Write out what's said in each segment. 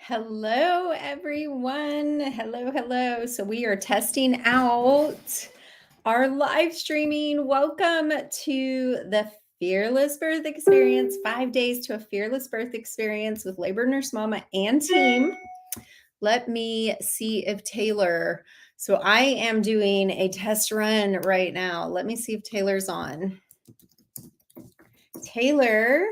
Hello, everyone. Hello, hello. So we are testing out our live streaming. Welcome to the Fearless Birth Experience, 5 days to a fearless birth experience with labor nurse mama and team. Let me see if Taylor, so I am doing a test run right now. Let me see if Taylor's on. Taylor,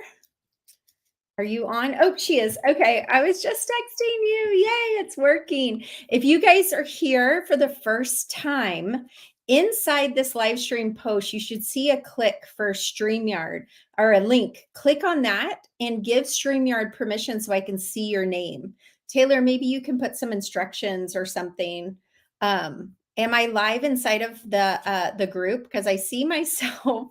are you on? Oh, she is. Okay. I was just texting you. Yay, it's working. If you guys are here for the first time, inside this live stream post, you should see a click for Streamyard or a link. Click on that and give Streamyard permission so I can see your name. Taylor, maybe you can put some instructions or something. Am I live inside of the group? Because I see myself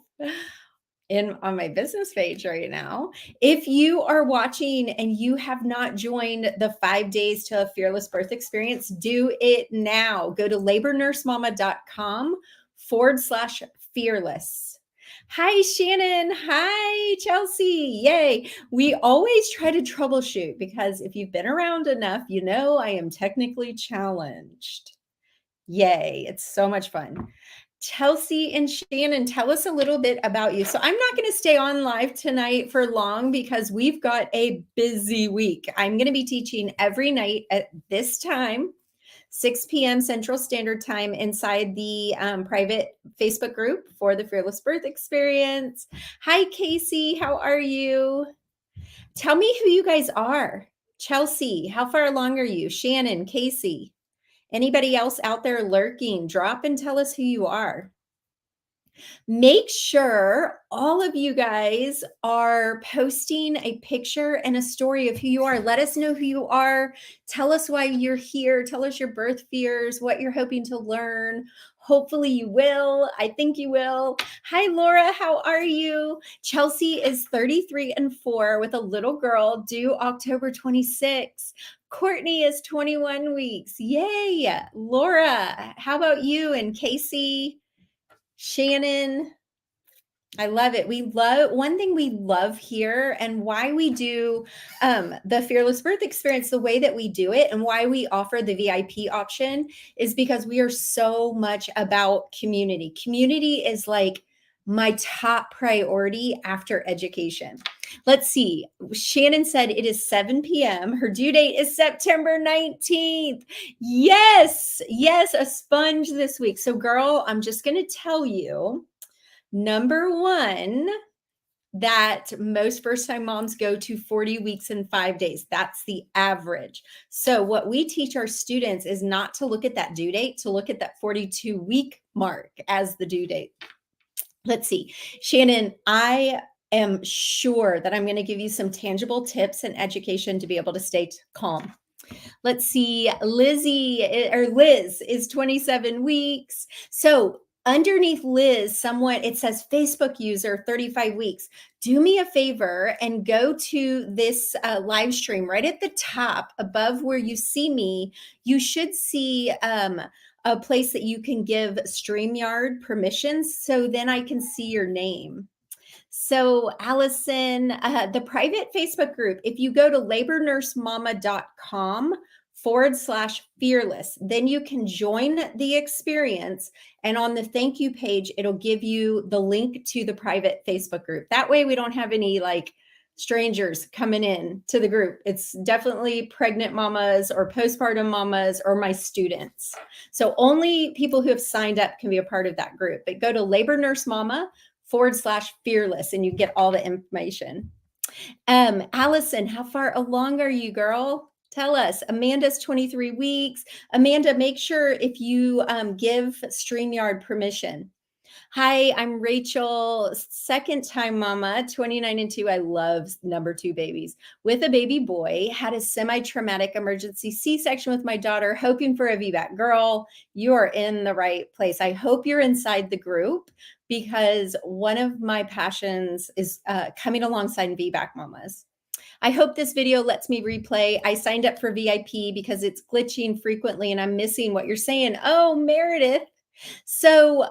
on my business page right now. If you are watching and you have not joined the 5 days to a fearless birth experience, do it now. Go to labornursemama.com/fearless. Hi, Shannon. Hi, Chelsea. Yay. We always try to troubleshoot because if you've been around enough, you know I am technically challenged. Yay. It's so much fun. Chelsea and Shannon, tell us a little bit about you. So I'm not going to stay on live tonight for long because we've got a busy week. I'm going to be teaching every night at this time, 6 p.m. Central Standard Time inside the private Facebook group for the Fearless Birth Experience. Hi, Casey. How are you? Tell me who you guys are. Chelsea, how far along are you? Shannon, Casey. Anybody else out there lurking? Drop and tell us who you are. Make sure all of you guys are posting a picture and a story of who you are. Let us know who you are. Tell us why you're here. Tell us your birth fears, what you're hoping to learn. Hopefully you will. I think you will. Hi, Laura. How are you? Chelsea is 33 and 4 with a little girl due October 26. Courtney is 21 weeks. Yay. Laura, how about you and Casey? Shannon, I love it. One thing we love here and why we do the Fearless Birth Experience the way that we do it and why we offer the VIP option is because we are so much about community. Community is like my top priority after education. Let's see. Shannon said it is 7 p.m. Her due date is September 19th. Yes, a sponge this week. So girl, I'm just going to tell you, number one, that most first-time moms go to 40 weeks in 5 days. That's the average. So what we teach our students is not to look at that due date, to look at that 42-week mark as the due date. Let's see. Shannon, I am sure that I'm going to give you some tangible tips and education to be able to stay calm. Let's see. Liz is 27 weeks. So underneath Liz, it says Facebook user 35 weeks. Do me a favor and go to this live stream right at the top above where you see me. You should see a place that you can give Streamyard permissions. So then I can see your name. So Allison, the private Facebook group, if you go to labornursemama.com/fearless, then you can join the experience. And on the thank you page, it'll give you the link to the private Facebook group. That way we don't have any strangers coming in to the group. It's definitely pregnant mamas or postpartum mamas or my students. So only people who have signed up can be a part of that group. But go to labornursemama.com/fearless and you get all the information. Allison, how far along are you, girl? Tell us. Amanda's 23 weeks. Amanda, make sure if you give StreamYard permission. Hi, I'm Rachel, second time mama, 29 and 2. I love number 2 babies. With a baby boy, had a semi-traumatic emergency C-section with my daughter, hoping for a VBAC. Girl, you are in the right place. I hope you're inside the group because one of my passions is coming alongside VBAC mamas. I hope this video lets me replay. I signed up for VIP because it's glitching frequently and I'm missing what you're saying. Oh, Meredith. So,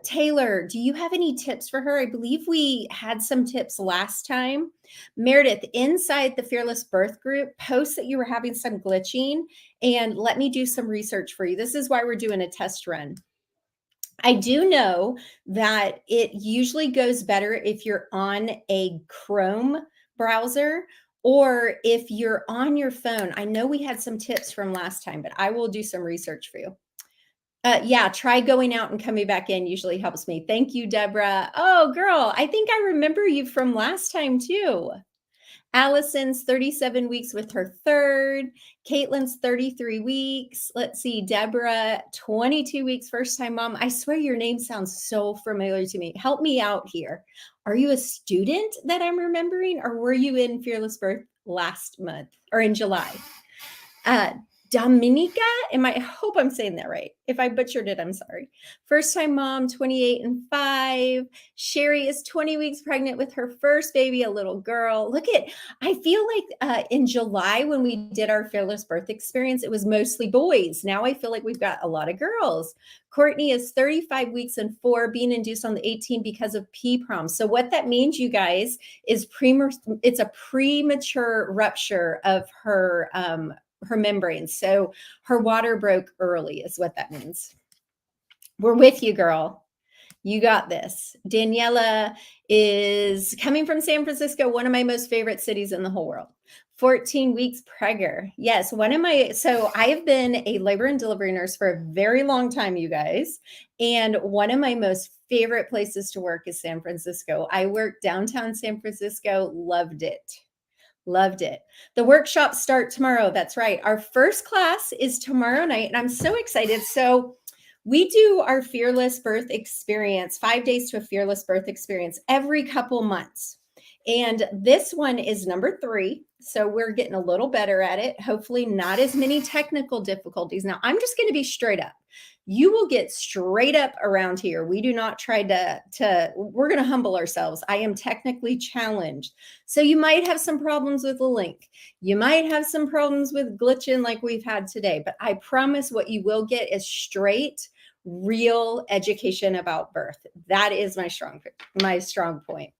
Taylor, do you have any tips for her? I believe we had some tips last time. Meredith, inside the Fearless Birth group, post that you were having some glitching and let me do some research for you. This is why we're doing a test run. I do know that it usually goes better if you're on a Chrome browser or if you're on your phone. I know we had some tips from last time, but I will do some research for you. Yeah, try going out and coming back in usually helps me. Thank you, Deborah. Oh, girl, I think I remember you from last time too. Allison's 37 weeks with her third. Caitlin's 33 weeks. Let's see, Deborah, 22 weeks, first time mom. I swear your name sounds so familiar to me. Help me out here. Are you a student that I'm remembering, or were you in Fearless Birth last month or in July? Dominica, I hope I'm saying that right. If I butchered it, I'm sorry. First time mom, 28 and 5. Sherry is 20 weeks pregnant with her first baby, a little girl. I feel like in July when we did our Fearless Birth experience, it was mostly boys. Now I feel like we've got a lot of girls. Courtney is 35 weeks and 4, being induced on the 18th because of PPROM. So what that means, you guys, is it's a premature rupture of her membranes. So her water broke early is what that means. We're with you, girl. You got this. Daniela is coming from San Francisco, one of my most favorite cities in the whole world. 14 weeks pregger. Yes, so I have been a labor and delivery nurse for a very long time, you guys. And one of my most favorite places to work is San Francisco. I worked downtown San Francisco, loved it. Loved it. The workshops start tomorrow. That's right. Our first class is tomorrow night, and I'm so excited. So we do our Fearless Birth experience, 5 days to a Fearless Birth experience every couple months. And this one is number 3. So we're getting a little better at it. Hopefully not as many technical difficulties. Now, I'm just going to be straight up. You will get straight up around here. We do not try we're going to humble ourselves. I am technically challenged. So you might have some problems with the link. You might have some problems with glitching like we've had today, but I promise what you will get is straight, real education about birth. That is my strong point.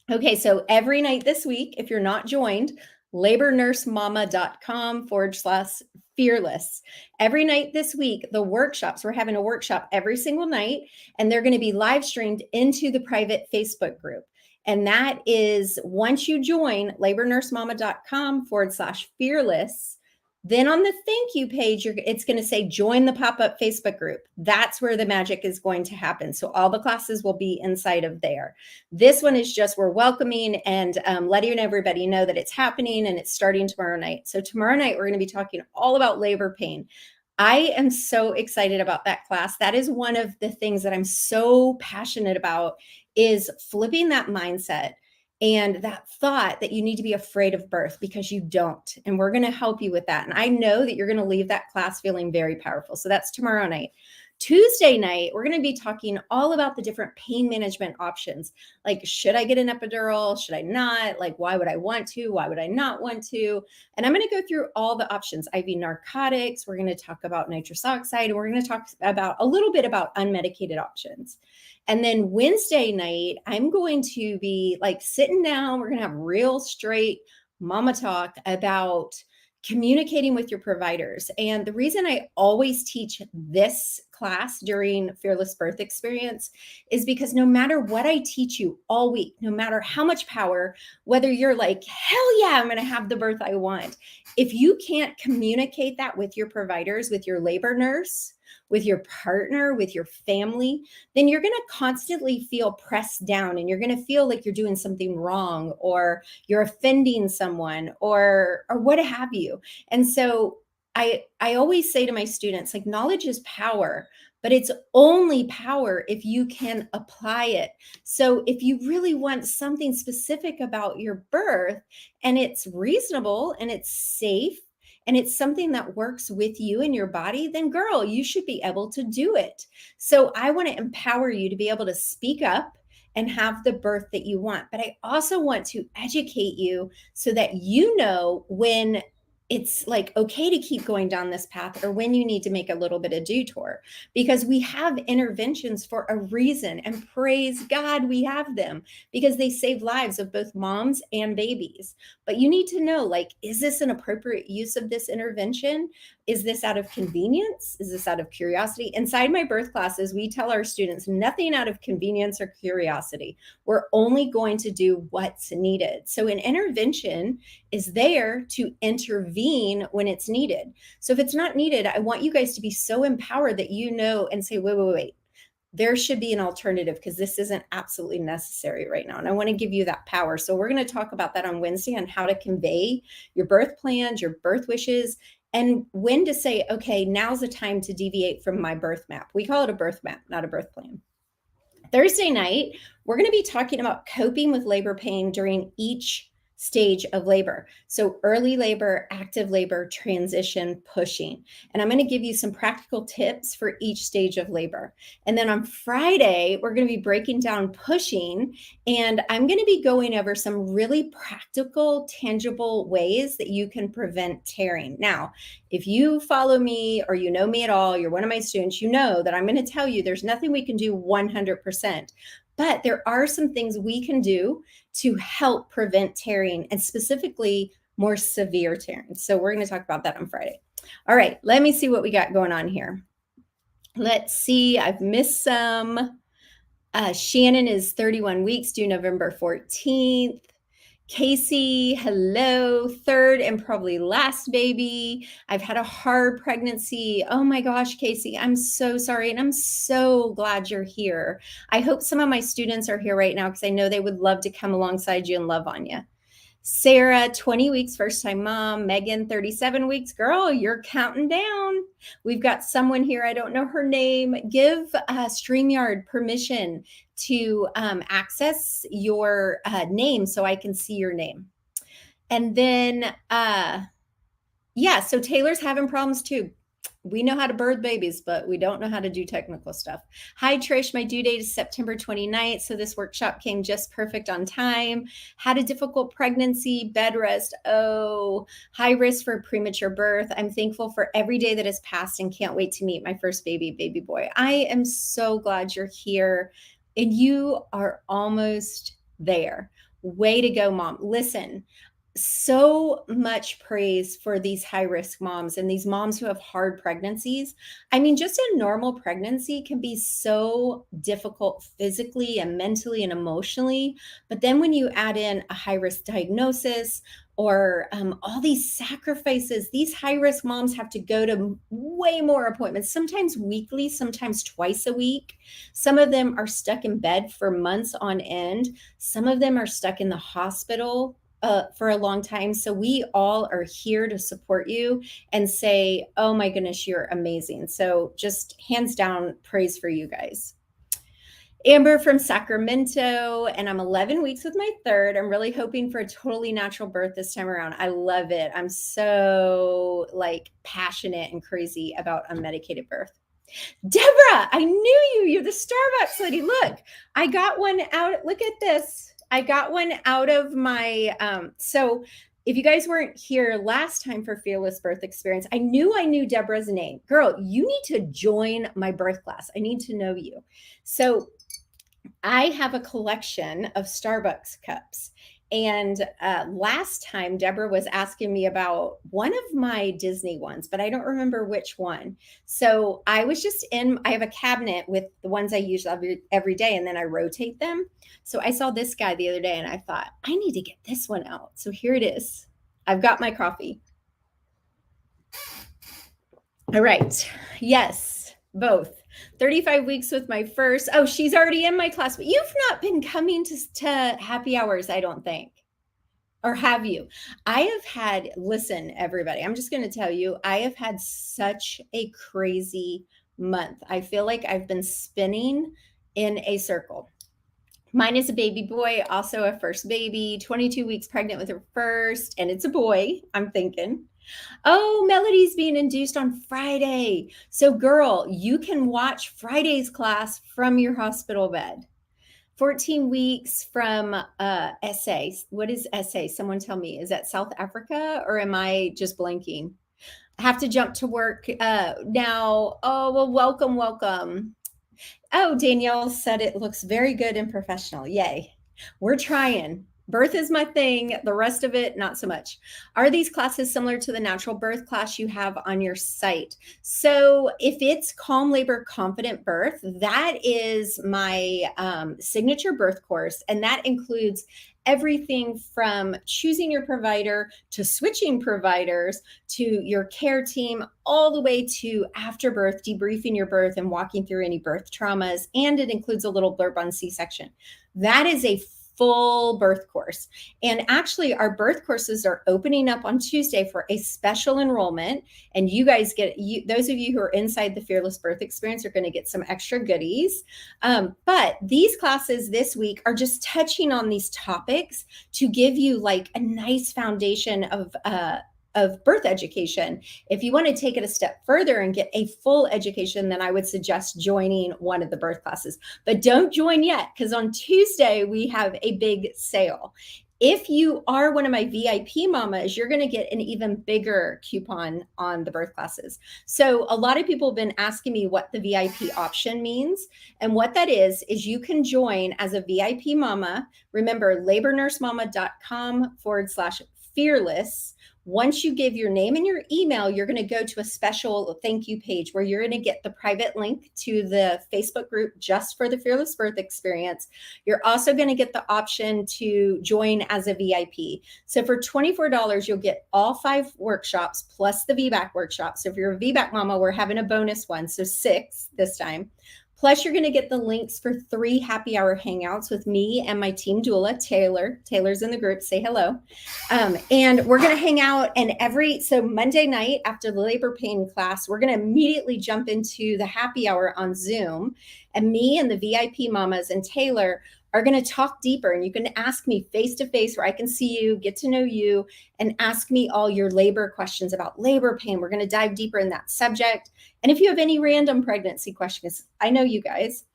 Okay, so every night this week, if you're not joined, labornursemama.com/fearless. Every night this week, the workshops, we're having a workshop every single night, and they're going to be live streamed into the private Facebook group. And that is once you join labornursemama.com/fearless, then on the thank you page, it's going to say join the pop-up Facebook group. That's where the magic is going to happen. So all the classes will be inside of there. This one is just we're welcoming and letting everybody know that it's happening and it's starting tomorrow night. So tomorrow night, we're going to be talking all about labor pain. I am so excited about that class. That is one of the things that I'm so passionate about is flipping that mindset and that thought that you need to be afraid of birth because you don't. And we're going to help you with that. And I know that you're going to leave that class feeling very powerful. So that's tomorrow night. Tuesday night, we're going to be talking all about the different pain management options. Like, should I get an epidural? Should I not? Like, why would I want to? Why would I not want to? And I'm going to go through all the options. IV narcotics. We're going to talk about nitrous oxide. And we're going to talk about a little bit about unmedicated options. And then Wednesday night, I'm going to be like sitting down. We're going to have real straight mama talk about communicating with your providers. And the reason I always teach this class during Fearless Birth Experience is because no matter what I teach you all week, no matter how much power, whether you're like, hell yeah, I'm going to have the birth I want. If you can't communicate that with your providers, with your labor nurse, with your partner, with your family, then you're going to constantly feel pressed down and you're going to feel like you're doing something wrong or you're offending someone or what have you. And so I always say to my students, like, knowledge is power, but it's only power if you can apply it. So if you really want something specific about your birth and it's reasonable and it's safe, and it's something that works with you and your body, then girl, you should be able to do it. So I want to empower you to be able to speak up and have the birth that you want. But I also want to educate you so that you know when it's like okay to keep going down this path, or when you need to make a little bit of detour, because we have interventions for a reason, and praise God we have them, because they save lives of both moms and babies. But you need to know, like, is this an appropriate use of this intervention? Is this out of convenience? Is this out of curiosity? Inside my birth classes, we tell our students nothing out of convenience or curiosity. We're only going to do what's needed. So an intervention is there to intervene when it's needed. So if it's not needed, I want you guys to be so empowered that you know and say, wait. There should be an alternative, because this isn't absolutely necessary right now. And I want to give you that power. So we're going to talk about that on Wednesday, on how to convey your birth plans, your birth wishes, and when to say, okay, now's the time to deviate from my birth map. We call it a birth map, not a birth plan. Thursday night, we're going to be talking about coping with labor pain during each stage of labor. So early labor, active labor, transition, pushing. And I'm going to give you some practical tips for each stage of labor. And then on Friday, we're going to be breaking down pushing, and I'm going to be going over some really practical, tangible ways that you can prevent tearing. Now, if you follow me or you know me at all, you're one of my students, you know that I'm going to tell you there's nothing we can do 100%. But there are some things we can do to help prevent tearing, and specifically more severe tearing. So we're going to talk about that on Friday. All right, let me see what we got going on here. Let's see, I've missed some. Shannon is 31 weeks, due November 14th. Casey, hello, third and probably last baby. I've had a hard pregnancy. Oh my gosh, Casey, I'm so sorry. And I'm so glad you're here. I hope some of my students are here right now, because I know they would love to come alongside you and love on you. Sarah, 20 weeks, first time mom. Megan, 37 weeks. Girl, you're counting down. We've got someone here, I don't know her name. Give Streamyard permission to access your name so I can see your name. And then, so Taylor's having problems too. We know how to birth babies, but we don't know how to do technical stuff. Hi, Trish. My due date is September 29th, so this workshop came just perfect on time. Had a difficult pregnancy, bed rest. Oh, high risk for premature birth. I'm thankful for every day that has passed and can't wait to meet my first baby boy. I am so glad you're here, and you are almost there. Way to go, Mom. Listen, so much praise for these high-risk moms and these moms who have hard pregnancies. I mean, just a normal pregnancy can be so difficult physically and mentally and emotionally. But then when you add in a high-risk diagnosis or all these sacrifices, these high-risk moms have to go to way more appointments, sometimes weekly, sometimes twice a week. Some of them are stuck in bed for months on end. Some of them are stuck in the hospital for a long time. So we all are here to support you and say, oh my goodness, you're amazing. So just hands down praise for you guys. Amber from Sacramento, and I'm 11 weeks with my third. I'm really hoping for a totally natural birth this time around. I love it. I'm so passionate and crazy about unmedicated birth. Deborah, I knew you. You're the Starbucks lady. Look, I got one out. Look at this. I got one out of my, so if you guys weren't here last time for Fearless Birth Experience, I knew Deborah's name. Girl, you need to join my birth class. I need to know you. So I have a collection of Starbucks cups. And last time, Deborah was asking me about one of my Disney ones, but I don't remember which one. So I was just I have a cabinet with the ones I use every day, and then I rotate them. So I saw this guy the other day, and I thought, I need to get this one out. So here it is. I've got my coffee. All right. Yes, both. 35 weeks with my first. Oh, she's already in my class, but you've not been coming to happy hours, I don't think. Or have you? I have had, listen, everybody, I'm just going to tell you, I have had such a crazy month. I feel like I've been spinning in a circle. Mine is a baby boy, also a first baby, 22 weeks pregnant with her first, and it's a boy, I'm thinking. Oh, Melody's being induced on Friday. So girl, you can watch Friday's class from your hospital bed. 14 weeks from SA. What is SA? Someone tell me. Is that South Africa or am I just blanking? I have to jump to work now. Oh, well, welcome, welcome. Oh, Danielle said it looks very good and professional. Yay. We're trying. Birth is my thing. The rest of it, not so much. Are these classes similar to the natural birth class you have on your site? So if it's calm labor, confident birth, that is my signature birth course. And that includes everything from choosing your provider to switching providers to your care team, all the way to after birth, debriefing your birth and walking through any birth traumas. And it includes a little blurb on C-section. That is a full birth course. And actually our birth courses are opening up on Tuesday for a special enrollment. And you guys get, those of you who are inside the Fearless Birth Experience are going to get some extra goodies. But these classes this week are just touching on these topics to give you like a nice foundation of birth education. If you want to take it a step further and get a full education, then I would suggest joining one of the birth classes. But don't join yet, because on Tuesday we have a big sale. If you are one of my VIP mamas, you're going to get an even bigger coupon on the birth classes. So a lot of people have been asking me what the VIP option means. And what that is you can join as a VIP mama. Remember, labornursemama.com/fearless. Once you give your name and your email, you're going to go to a special thank you page where you're going to get the private link to the Facebook group just for the Fearless Birth Experience. You're also going to get the option to join as a VIP. So for $24, you'll get all 5 workshops plus the VBAC workshop. So if you're a VBAC mama, we're having a bonus one. So 6 this time. Plus, you're going to get the links for 3 happy hour hangouts with me and my team doula, Taylor. Taylor's in the group. Say hello. And we're going to hang out. And so Monday night after the labor pain class, we're going to immediately jump into the happy hour on Zoom. And me and the VIP mamas and Taylor are going to talk deeper, and you can ask me face to face where I can see you, get to know you, and ask me all your labor questions about labor pain. We're going to dive deeper in that subject. And if you have any random pregnancy questions, I know you guys.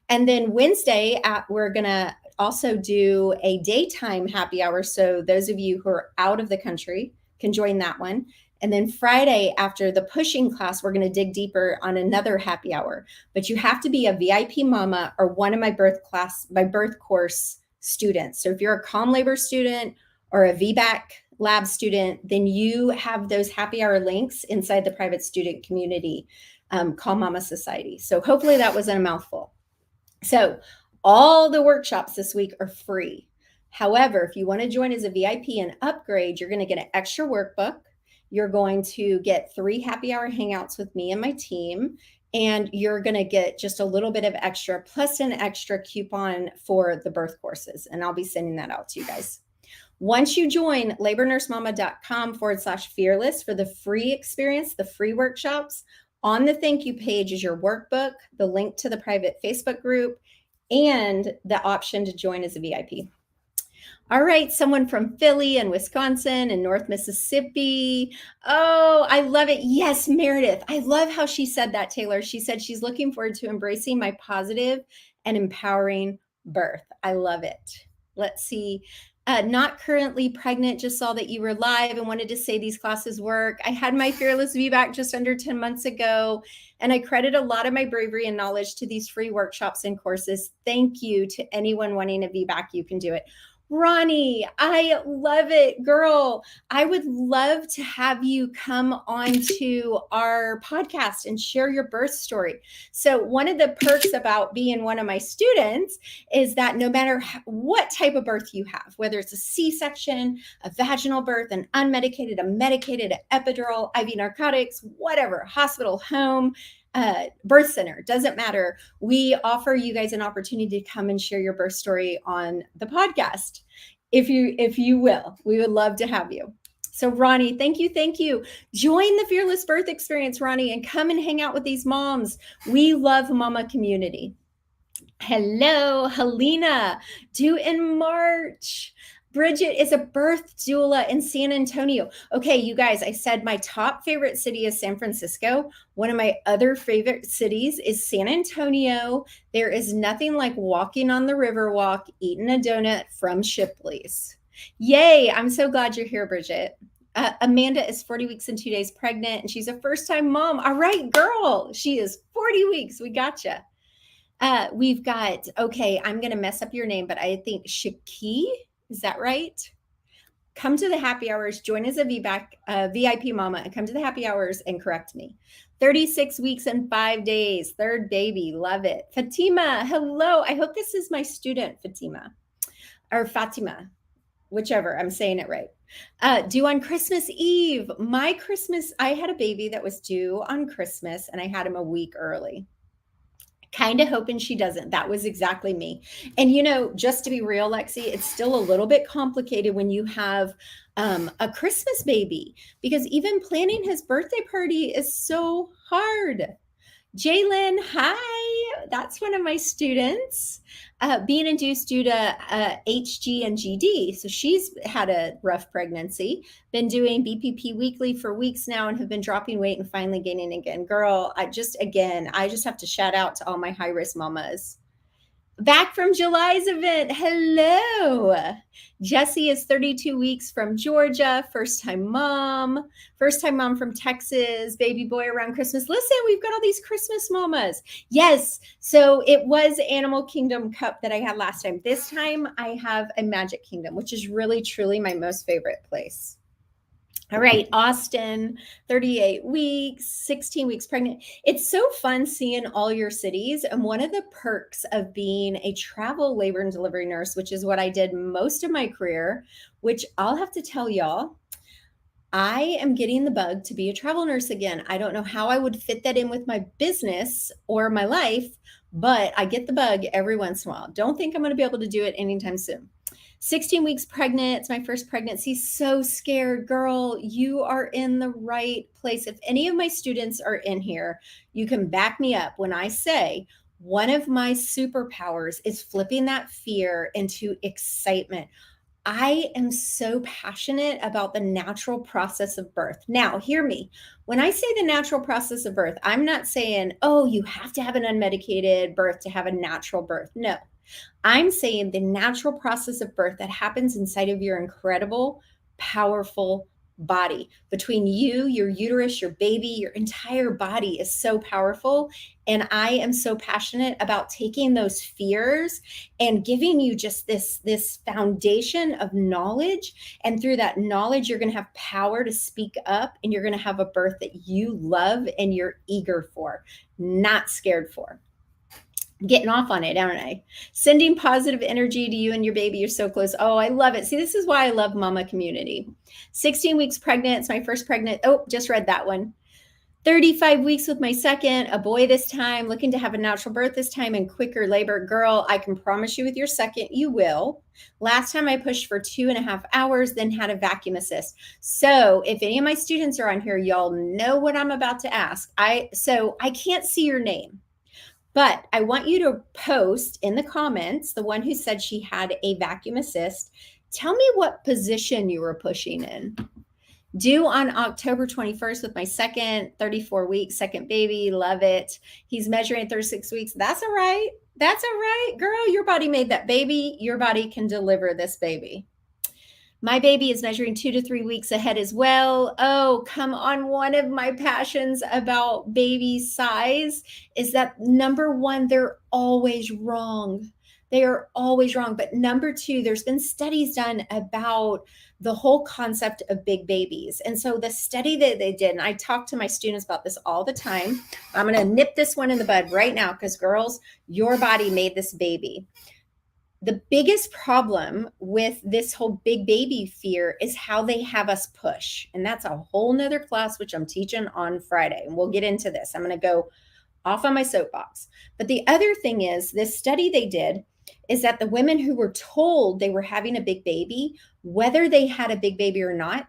And then Wednesday, we're going to also do a daytime happy hour. So those of you who are out of the country can join that one. And then Friday, after the pushing class, we're going to dig deeper on another happy hour. But you have to be a VIP mama or one of my birth course students. So if you're a calm labor student or a VBAC lab student, then you have those happy hour links inside the private student community, Calm Mama Society. So hopefully that wasn't a mouthful. So all the workshops this week are free. However, if you want to join as a VIP and upgrade, you're going to get an extra workbook. You're going to get 3 happy hour hangouts with me and my team, and you're going to get just a little bit of extra plus an extra coupon for the birth courses. And I'll be sending that out to you guys. Once you join labornursemama.com/fearless for the free experience, the free workshops, on the thank you page is your workbook, the link to the private Facebook group, and the option to join as a VIP. All right, someone from Philly and Wisconsin and North Mississippi. Oh, I love it. Yes, Meredith. I love how she said that, Taylor. She said she's looking forward to embracing my positive and empowering birth. I love it. Let's see. Not currently pregnant, just saw that you were live and wanted to say these classes work. I had my Fearless VBAC just under 10 months ago, and I credit a lot of my bravery and knowledge to these free workshops and courses. Thank you to anyone wanting a VBAC. You can do it. Ronnie, I love it, girl. I would love to have you come on to our podcast and share your birth story. So one of the perks about being one of my students is that no matter what type of birth you have, whether it's a C-section, a vaginal birth, an unmedicated, a medicated, an epidural, IV narcotics, whatever, hospital, home, birth center, doesn't matter. We offer you guys an opportunity to come and share your birth story on the podcast. If you will, we would love to have you. So Ronnie, thank you. Join the Fearless Birth Experience, Ronnie, and come and hang out with these moms. We love mama community. Hello, Helena, due in March. Bridget is a birth doula in San Antonio. Okay, you guys, I said my top favorite city is San Francisco. One of my other favorite cities is San Antonio. There is nothing like walking on the Riverwalk, eating a donut from Shipley's. Yay, I'm so glad you're here, Bridget. Amanda is 40 weeks and 2 days pregnant, and she's a first-time mom. All right, girl, she is 40 weeks. We gotcha. We've got, okay, I'm going to mess up your name, but I think Shaki, is that right? Come to the happy hours, join as a VBAC, VIP mama, and come to the happy hours and correct me. 36 weeks and 5 days, third baby, love it. Fatima, hello. I hope this is my student, Fatima, or Fatima, whichever, I'm saying it right. Due on Christmas Eve. I had a baby that was due on Christmas, and I had him a week early. Kind of hoping she doesn't. That was exactly me. And, you know, just to be real, Lexi, it's still a little bit complicated when you have a Christmas baby, because even planning his birthday party is so hard. Jalen, hi. That's one of my students, being induced due to HG and GD. So she's had a rough pregnancy, been doing BPP weekly for weeks now, and have been dropping weight and finally gaining again. Girl, I just have to shout out to all my high-risk mamas. Back from July's event. Hello. Jessie is 32 weeks from Georgia. First-time mom from Texas. Baby boy around Christmas. Listen, we've got all these Christmas mamas. Yes. So it was Animal Kingdom Cup that I had last time. This time I have a Magic Kingdom, which is really, truly my most favorite place. All right, Austin, 38 weeks, 16 weeks pregnant. It's so fun seeing all your cities. And one of the perks of being a travel labor and delivery nurse, which is what I did most of my career, which I'll have to tell y'all, I am getting the bug to be a travel nurse again. I don't know how I would fit that in with my business or my life, but I get the bug every once in a while. Don't think I'm going to be able to do it anytime soon. 16 weeks pregnant. It's my first pregnancy. So scared, girl. You are in the right place. If any of my students are in here, you can back me up when I say one of my superpowers is flipping that fear into excitement. I am so passionate about the natural process of birth. Now, hear me. When I say the natural process of birth, I'm not saying, oh, you have to have an unmedicated birth to have a natural birth. No. I'm saying the natural process of birth that happens inside of your incredible, powerful body. Between you, your uterus, your baby, your entire body is so powerful. And I am so passionate about taking those fears and giving you just this foundation of knowledge. And through that knowledge, you're going to have power to speak up, and you're going to have a birth that you love and you're eager for, not scared for. Getting off on it, aren't I? Sending positive energy to you and your baby. You're so close. Oh, I love it. See, this is why I love mama community. 16 weeks pregnant. It's my first pregnant. Oh, just read that one. 35 weeks with my second, a boy this time, looking to have a natural birth this time and quicker labor. Girl, I can promise you with your second, you will. Last time I pushed for 2.5 hours, then had a vacuum assist. So if any of my students are on here, y'all know what I'm about to ask. So I can't see your name. But I want you to post in the comments, the one who said she had a vacuum assist, tell me what position you were pushing in. Due on October 21st with my second, 34 weeks, second baby, love it. He's measuring at 36 weeks. That's all right. That's all right, girl. Your body made that baby. Your body can deliver this baby. My baby is measuring 2 to 3 weeks ahead as well. Oh, come on. One of my passions about baby size is that number one, they're always wrong. They are always wrong. But number two, there's been studies done about the whole concept of big babies. And so the study that they did, and I talk to my students about this all the time. I'm going to nip this one in the bud right now because, girls, your body made this baby. The biggest problem with this whole big baby fear is how they have us push. And that's a whole nother class, which I'm teaching on Friday. And we'll get into this. I'm going to go off on my soapbox. But the other thing is, this study they did is that the women who were told they were having a big baby, whether they had a big baby or not,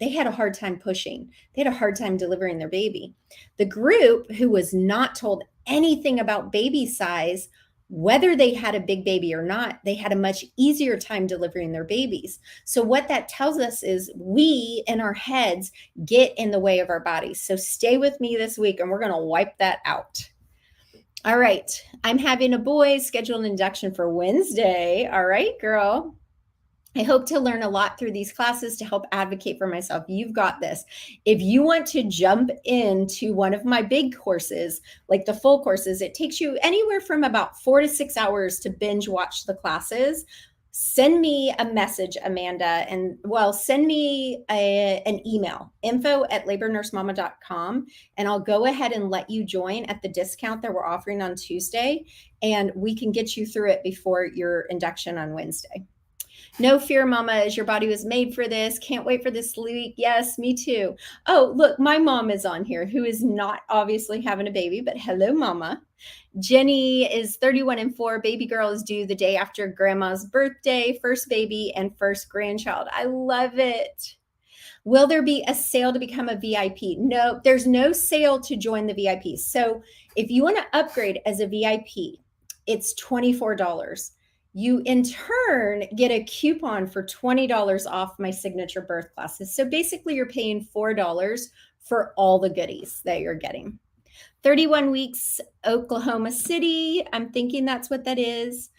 they had a hard time pushing. They had a hard time delivering their baby. The group who was not told anything about baby size whether they had a big baby or not, they had a much easier time delivering their babies. So what that tells us is we in our heads get in the way of our bodies. So stay with me this week and we're going to wipe that out. All right. I'm having a boy scheduled an induction for Wednesday. All right, girl. I hope to learn a lot through these classes to help advocate for myself. You've got this. If you want to jump into one of my big courses, like the full courses, it takes you anywhere from about 4 to 6 hours to binge watch the classes. Send me a message, Amanda, and send me an email, info@labornursemama.com, and I'll go ahead and let you join at the discount that we're offering on Tuesday, and we can get you through it before your induction on Wednesday. No fear, mama, as your body was made for this. Can't wait for this week. Yes, me too. Oh, look, my mom is on here, who is not obviously having a baby, but hello, mama. Jenny is 31 and 4. Baby girl is due the day after grandma's birthday, first baby and first grandchild. I love it. Will there be a sale to become a VIP? No, there's no sale to join the VIP. So if you want to upgrade as a VIP, it's $24. You in turn get a coupon for $20 off my signature birth classes. So basically you're paying $4 for all the goodies that you're getting. 31 weeks, Oklahoma City. I'm thinking that's what that is.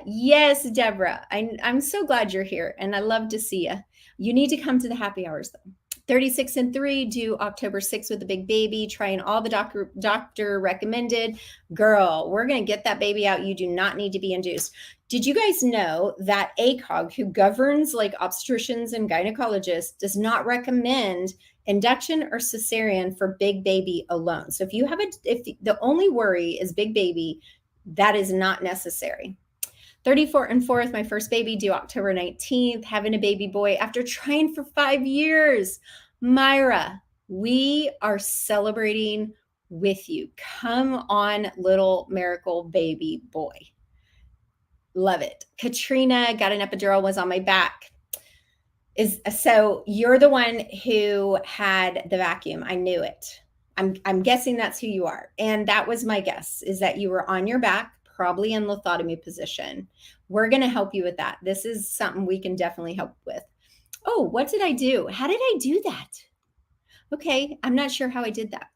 Yes, Deborah, I'm so glad you're here and I love to see you. You need to come to the happy hours though. 36 and 3, due October 6th with a big baby, trying all the doctor recommended. Girl, we're going to get that baby out. You do not need to be induced. Did you guys know that ACOG, who governs like obstetricians and gynecologists, does not recommend induction or cesarean for big baby alone? So if the only worry is big baby, that is not necessary. 34 and 4 with my first baby, due October 19th, having a baby boy after trying for 5 years. Myra, we are celebrating with you. Come on, little miracle baby boy. Love it. Katrina, got an epidural, was on my back. So you're the one who had the vacuum. I knew it. I'm guessing that's who you are. And that was my guess, is that you were on your back, probably in lithotomy position. We're going to help you with that. This is something we can definitely help with. Oh, what did I do? How did I do that? Okay, I'm not sure how I did that.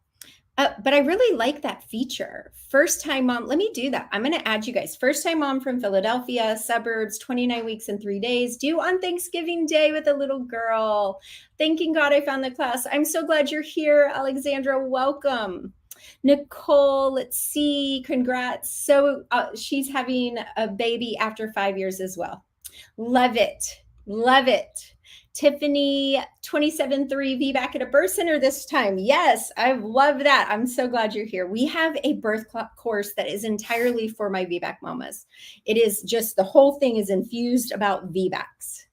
But I really like that feature. First time mom, let me do that. I'm going to add you guys. First time mom from Philadelphia, suburbs, 29 weeks and 3 days, due on Thanksgiving Day with a little girl. Thanking God I found the class. I'm so glad you're here, Alexandra. Welcome. Nicole, let's see, congrats. So she's having a baby after 5 years as well. Love it. Love it. Tiffany, 27-3 VBAC at a birth center this time. Yes, I love that. I'm so glad you're here. We have a birth course that is entirely for my VBAC mamas. It is just, the whole thing is infused about VBACs.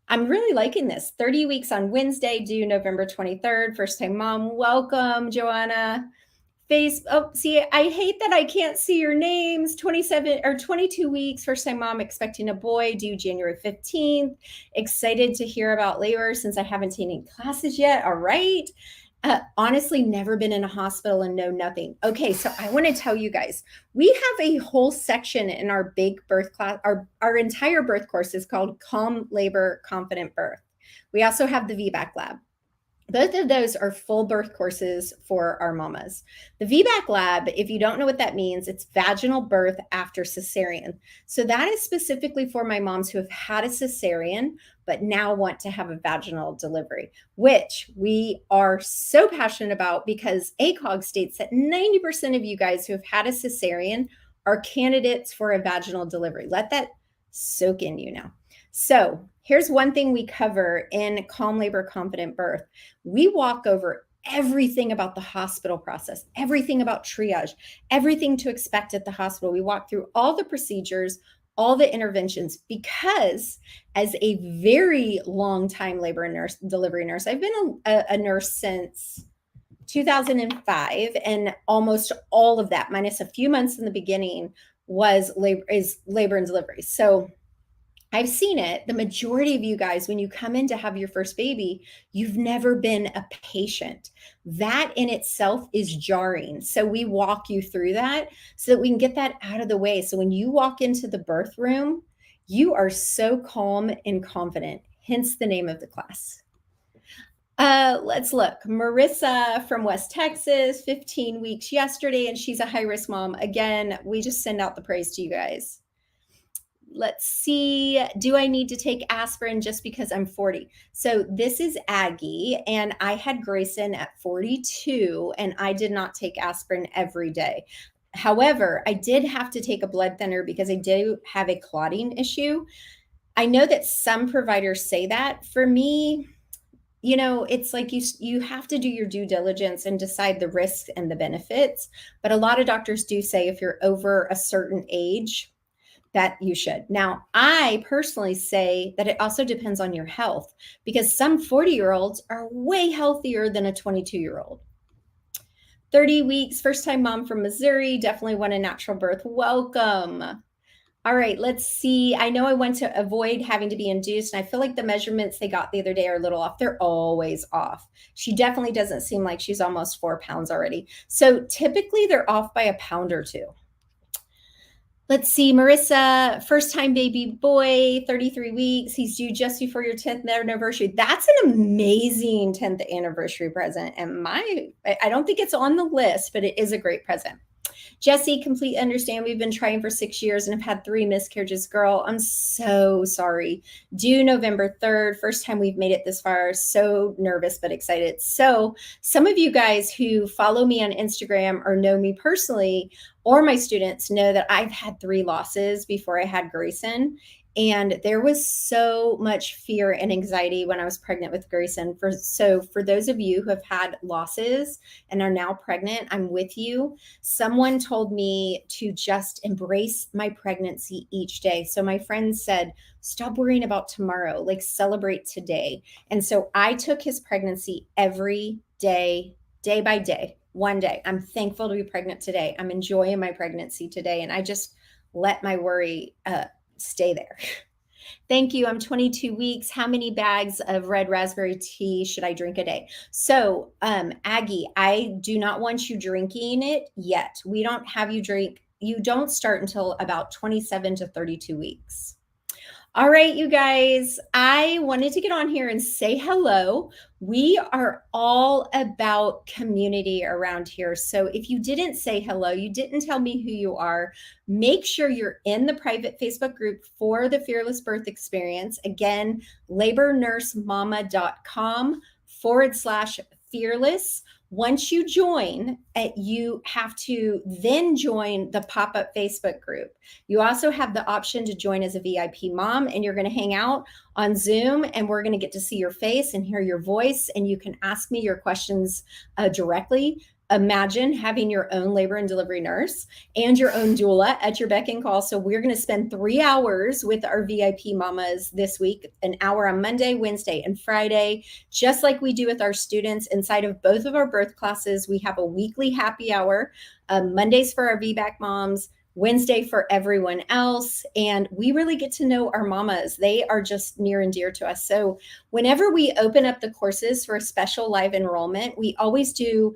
I'm really liking this. 30 weeks on Wednesday, due November 23rd. First time mom. Welcome, Joanna. See, I hate that I can't see your names. 27 or 22 weeks, first time mom, expecting a boy, due January 15th. Excited to hear about labor since I haven't taken any classes yet. All right. Honestly, never been in a hospital and know nothing. Okay, so I want to tell you guys, we have a whole section in our big birth class. Our entire birth course is called Calm Labor, Confident Birth. We also have the VBAC lab. Both of those are full birth courses for our mamas. The VBAC lab, if you don't know what that means, it's vaginal birth after cesarean. So that is specifically for my moms who have had a cesarean, but now want to have a vaginal delivery, which we are so passionate about because ACOG states that 90% of you guys who have had a cesarean are candidates for a vaginal delivery. Let that soak in you now. So here's one thing we cover in Calm Labor, Confident Birth. We walk over everything about the hospital process, everything about triage, everything to expect at the hospital. We walk through all the procedures, all the interventions, because as a very long time labor and delivery nurse, I've been a nurse since 2005, and almost all of that, minus a few months in the beginning, was labor and delivery. So I've seen it. The majority of you guys, when you come in to have your first baby, you've never been a patient. That in itself is jarring. So we walk you through that so that we can get that out of the way. So when you walk into the birth room, you are so calm and confident, hence the name of the class. Let's look. Marissa from West Texas, 15 weeks yesterday, and she's a high-risk mom. Again, we just send out the praise to you guys. Let's see. Do I need to take aspirin just because I'm 40? So this is Aggie, and I had Grayson at 42, and I did not take aspirin every day. However, I did have to take a blood thinner because I do have a clotting issue. I know that some providers say that. For me, it's like you have to do your due diligence and decide the risks and the benefits. But a lot of doctors do say if you're over a certain age, that you should. Now, I personally say that it also depends on your health because some 40-year-olds are way healthier than a 22-year-old. 30 weeks, first-time mom from Missouri, definitely want a natural birth. Welcome. All right, let's see. I know I want to avoid having to be induced, and I feel like the measurements they got the other day are a little off. They're always off. She definitely doesn't seem like she's almost 4 pounds already. So typically they're off by a pound or two. Let's see, Marissa, first-time baby boy, 33 weeks. He's due just before your 10th anniversary. That's an amazing 10th anniversary present. And I don't think it's on the list, but it is a great present. Jesse, complete understand. We've been trying for 6 years and have had 3 miscarriages. Girl, I'm so sorry. Due November 3rd. First time we've made it this far. So nervous, but excited. So some of you guys who follow me on Instagram or know me personally, or my students know that I've had 3 losses before I had Grayson. And there was so much fear and anxiety when I was pregnant with Grayson. So for those of you who have had losses and are now pregnant, I'm with you. Someone told me to just embrace my pregnancy each day. So my friend said, stop worrying about tomorrow, like celebrate today. And so I took his pregnancy every day, day by day, one day. I'm thankful to be pregnant today. I'm enjoying my pregnancy today. And I just let my worry stay there. Thank you. I'm 22 weeks. How many bags of red raspberry tea should I drink a day? So, Aggie, I do not want you drinking it yet. We don't have you drink. You don't start until about 27 to 32 weeks. All right, you guys, I wanted to get on here and say hello. We are all about community around here. So if you didn't say hello, you didn't tell me who you are, make sure you're in the private Facebook group for the Fearless Birth Experience. Again, labornursemama.com/fearless. Once you join, you have to then join the pop-up Facebook group. You also have the option to join as a VIP mom, and you're going to hang out on Zoom, and we're going to get to see your face and hear your voice, and you can ask me your questions directly. Imagine having your own labor and delivery nurse and your own doula at your beck and call. So we're going to spend 3 hours with our VIP mamas this week, an hour on Monday, Wednesday, and Friday, just like we do with our students. Inside of both of our birth classes, we have a weekly happy hour, Mondays for our VBAC moms, Wednesday for everyone else. And we really get to know our mamas. They are just near and dear to us. So whenever we open up the courses for a special live enrollment, we always do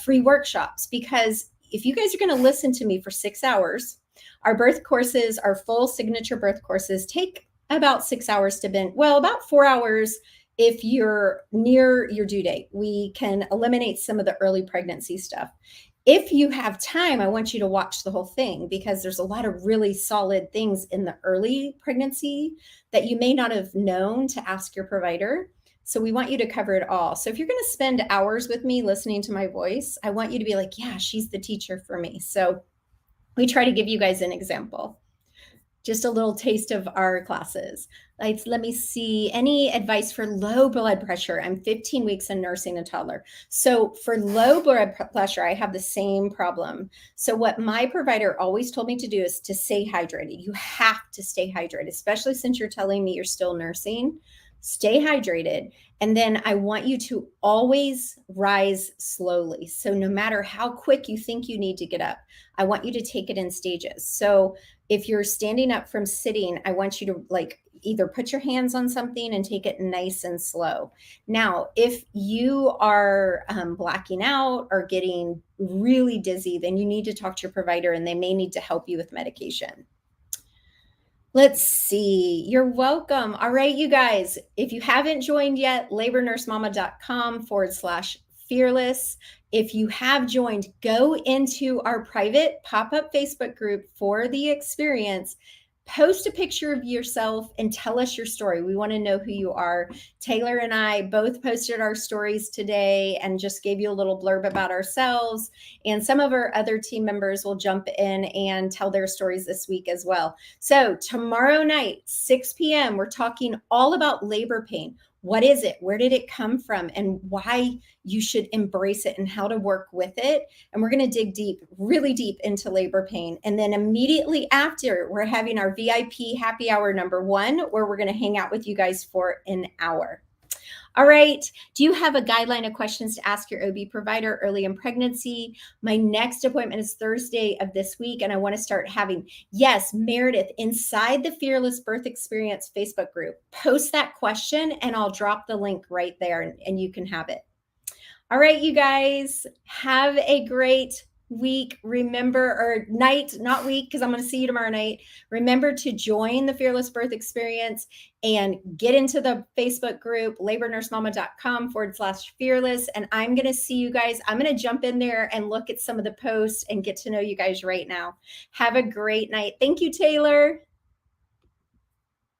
free workshops, because if you guys are going to listen to me for 6 hours, our birth courses, our full signature birth courses take about 6 hours to bend. Well, about 4 hours if you're near your due date. We can eliminate some of the early pregnancy stuff. If you have time, I want you to watch the whole thing, because there's a lot of really solid things in the early pregnancy that you may not have known to ask your provider. So we want you to cover it all. So if you're going to spend hours with me listening to my voice, I want you to be like, yeah, she's the teacher for me. So we try to give you guys an example. Just a little taste of our classes. Let me see. Any advice for low blood pressure? I'm 15 weeks and nursing a toddler. So for low blood pressure, I have the same problem. So what my provider always told me to do is to stay hydrated. You have to stay hydrated, especially since you're telling me you're still nursing. Stay hydrated. And then I want you to always rise slowly. So no matter how quick you think you need to get up, I want you to take it in stages. So if you're standing up from sitting, I want you to either put your hands on something and take it nice and slow. Now, if you are blacking out or getting really dizzy, then you need to talk to your provider and they may need to help you with medication. Let's see. You're welcome. All right, you guys, if you haven't joined yet, labornursemama.com/fearless. If you have joined, go into our private pop-up Facebook group for the experience. Post a picture of yourself and tell us your story. We want to know who you are. Taylor and I both posted our stories today and just gave you a little blurb about ourselves. And some of our other team members will jump in and tell their stories this week as well. So tomorrow night, 6 p.m., we're talking all about labor pain. What is it? Where did it come from? And why you should embrace it and how to work with it. And we're going to dig deep, really deep into labor pain. And then immediately after, we're having our VIP happy hour #1, where we're going to hang out with you guys for an hour. All right. Do you have a guideline of questions to ask your OB provider early in pregnancy? My next appointment is Thursday of this week, and I want to start having, yes, Meredith, inside the Fearless Birth Experience Facebook group, post that question and I'll drop the link right there and you can have it. All right, you guys, have a great week. Remember, or night, not week, because I'm going to see you tomorrow night. Remember to join the Fearless Birth Experience and get into the Facebook group, labornursemama.com/fearless. And I'm going to see you guys. I'm going to jump in there and look at some of the posts and get to know you guys right now. Have a great night. Thank you, Taylor.